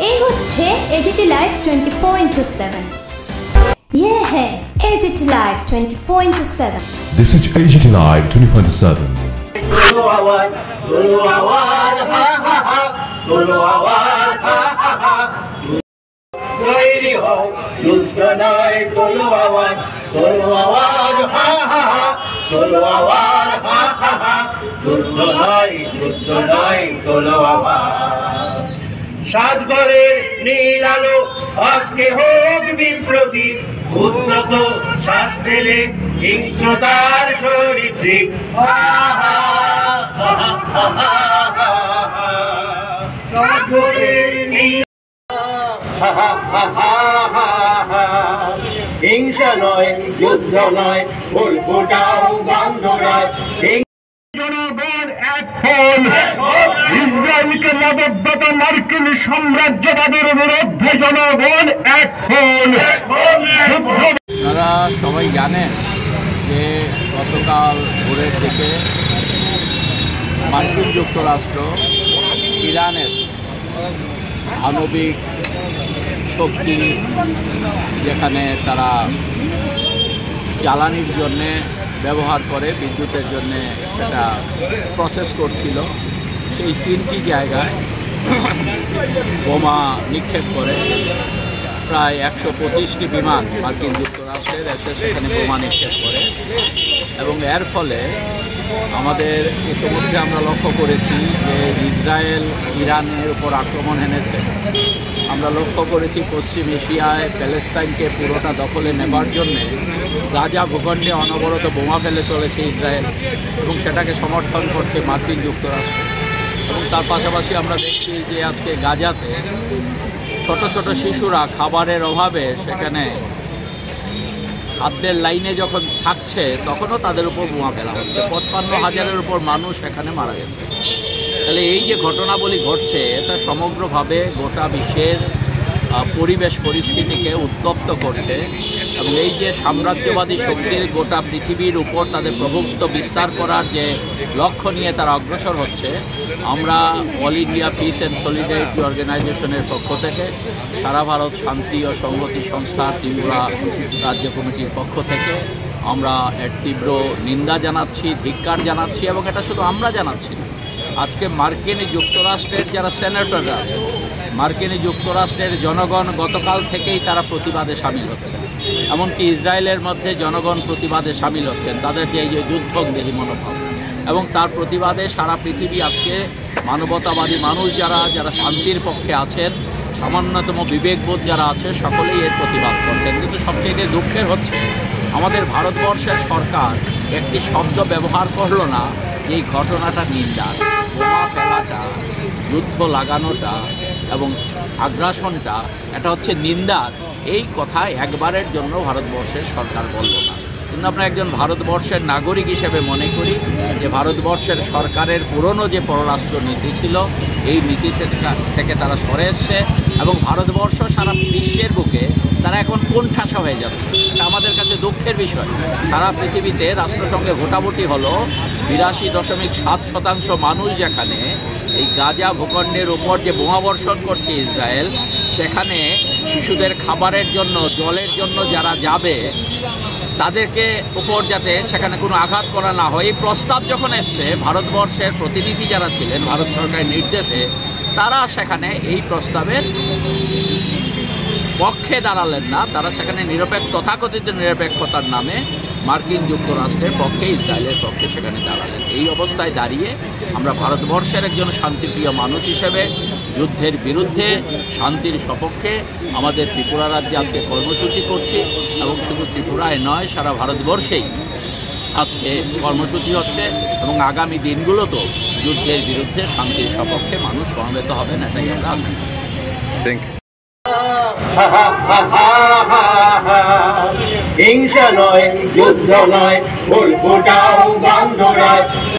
এই হচ্ছে AGT live 24/7। ये है AGT live 24/7। This is AGT Live 24/7. Solo awad, ha ha ha, solo awad, ha ha ha. Tayri ho, yudh nahi, solo awad, ha ha ha, solo awad, ha ha ha. Yudh nahi, solo awad. সাজগরের নীল আলো আজকে হোক বিপ্লবী, উন্নত শ্বাস ফেলে হিংস্রতার সরিসৃপ। সাজগরের নীল হিংসা নয়, যুদ্ধ নয়, ফুল ফোটাও বন্ধ নয়। জনগণ এখন ইসরায়েলকে মদতদাতা মার্কিন সাম্রাজ্যবাদের বিরুদ্ধে জনগণ এখন। আপনারা সবাই জানেন যে গতকাল ভোরের দিকে মার্কিন যুক্তরাষ্ট্র ইরানের আণবিক শক্তি, যেখানে তারা জ্বালানির জন্যে ব্যবহার করে, বিদ্যুতের জন্যে সেটা প্রসেস করছিল, সেই 3টি জায়গায় বোমা নিক্ষেপ করে প্রায় 125টি বিমান মার্কিন যুক্তরাষ্ট্রের এসে সেখানে বোমা নিক্ষেপ করে। এবং এর ফলে আমাদের ইতিমধ্যে আমরা লক্ষ্য করেছি যে ইসরায়েল ইরানের উপর আক্রমণ এনেছে। আমরা লক্ষ্য করেছি পশ্চিম এশিয়ায় প্যালেস্তাইনকে পুরোটা দখলে নেবার জন্যে গাজা ভূখণ্ডে অনবরত বোমা ফেলে চলেছে ইসরায়েল, এবং সেটাকে সমর্থন করছে মার্কিন যুক্তরাষ্ট্র। এবং তার পাশাপাশি আমরা দেখছি যে আজকে গাজাতে ছোট ছোট শিশুরা খাবারের অভাবে সেখানে খাদ্যের লাইনে যখন থাকছে তখনও তাদের উপর বোমা ফেলা হচ্ছে। 55,000-এর উপর মানুষ এখানে মারা গেছে। তাহলে এই যে ঘটনাবলী ঘটছে, এটা সমগ্রভাবে গোটা বিশ্বের পরিবেশ পরিস্থিতিকে উত্তপ্ত করছে। এবং এই যে সাম্রাজ্যবাদী শক্তির গোটা পৃথিবীর উপর তাদের প্রভুত্ব বিস্তার করার যে লক্ষ্য নিয়ে তারা অগ্রসর হচ্ছে, আমরা all India piece and solidarity অর্গানাইজেশনের পক্ষ থেকে, সারা ভারত শান্তি ও সংহতি সংস্থা ত্রিপুরা রাজ্য কমিটির পক্ষ থেকে আমরা এর তীব্র নিন্দা জানাচ্ছি, ধিক্কার জানাচ্ছি। এবং এটা শুধু আমরা জানাচ্ছি না, আজকে মার্কিন যুক্তরাষ্ট্রের যারা সেনেটররা আছেন, মার্কিন যুক্তরাষ্ট্রের জনগণ গতকাল থেকেই তারা প্রতিবাদে সামিল হচ্ছে। এমনকি ইসরায়েলের মধ্যে জনগণ প্রতিবাদে সামিল হচ্ছেন, তাদের যে এই যে যুদ্ধংদেহী মনোভাব। এবং তার প্রতিবাদে সারা পৃথিবী আজকে মানবতাবাদী মানুষ যারা শান্তির পক্ষে আছেন, সামান্যতম বিবেকবোধ যারা আছে, সকলেই এর প্রতিবাদ করছেন। কিন্তু সবচেয়ে দুঃখের হচ্ছে আমাদের ভারতবর্ষের সরকার একটি শব্দ ব্যবহার করলো না এই ঘটনাটা নিন্দার। বোমা ফেলাটা, যুদ্ধ লাগানোটা এবং আগ্রাসনটা এটা হচ্ছে নিন্দার, এই কথা একবারের জন্য ভারতবর্ষের সরকার বলল না। কিন্তু আমরা একজন ভারতবর্ষের নাগরিক হিসেবে মনে করি যে ভারতবর্ষের সরকারের পুরনো যে পররাষ্ট্র নীতি ছিল, এই নীতি থেকে তারা সরে এসছে। এবং ভারতবর্ষ সারা বিশ্বের বুকে তারা এখন কোণঠাসা হয়ে যাচ্ছে। এটা আমাদের কাছে দুঃখের বিষয়। সারা পৃথিবীতে রাষ্ট্রসংঘে ভোটাভুটি হলো, 82.7% মানুষ যেখানে এই গাজা ভূখণ্ডের উপর যে বোমাবর্ষণ করছে ইসরায়েল, সেখানে শিশুদের খাবারের জন্য, জলের জন্য যারা যাবে তাদেরকে উপর যাতে সেখানে কোনো আঘাত করা না হয়, এই প্রস্তাব যখন এসছে, ভারতবর্ষের প্রতিনিধি যারা ছিলেন ভারত সরকারের নির্দেশে, তারা সেখানে এই প্রস্তাবের পক্ষে দাঁড়ালেন না। তারা সেখানে তথাকথিত নিরপেক্ষতার নামে মার্কিন যুক্তরাষ্ট্রের পক্ষে, ইসরায়েলের পক্ষে সেখানে দাঁড়ালেন। এই অবস্থায় দাঁড়িয়ে আমরা ভারতবর্ষের একজন শান্তিপ্রিয় মানুষ হিসেবে যুদ্ধের বিরুদ্ধে, শান্তির সপক্ষে আমাদের ত্রিপুরা রাজ্যে আজকে কর্মসূচি করছি। এবং শুধু ত্রিপুরায় নয়, সারা ভারতবর্ষেই আজকে কর্মসূচি হচ্ছে। এবং আগামী দিনগুলোতেও যুদ্ধের বিরুদ্ধে, শান্তির সপক্ষে মানুষ সমবেত হবেন, এটাই আমরা আশা করি। Thank you. হিংসা নয়, যুদ্ধ নয়, ফুল ফোটাও বন্ধ নয়।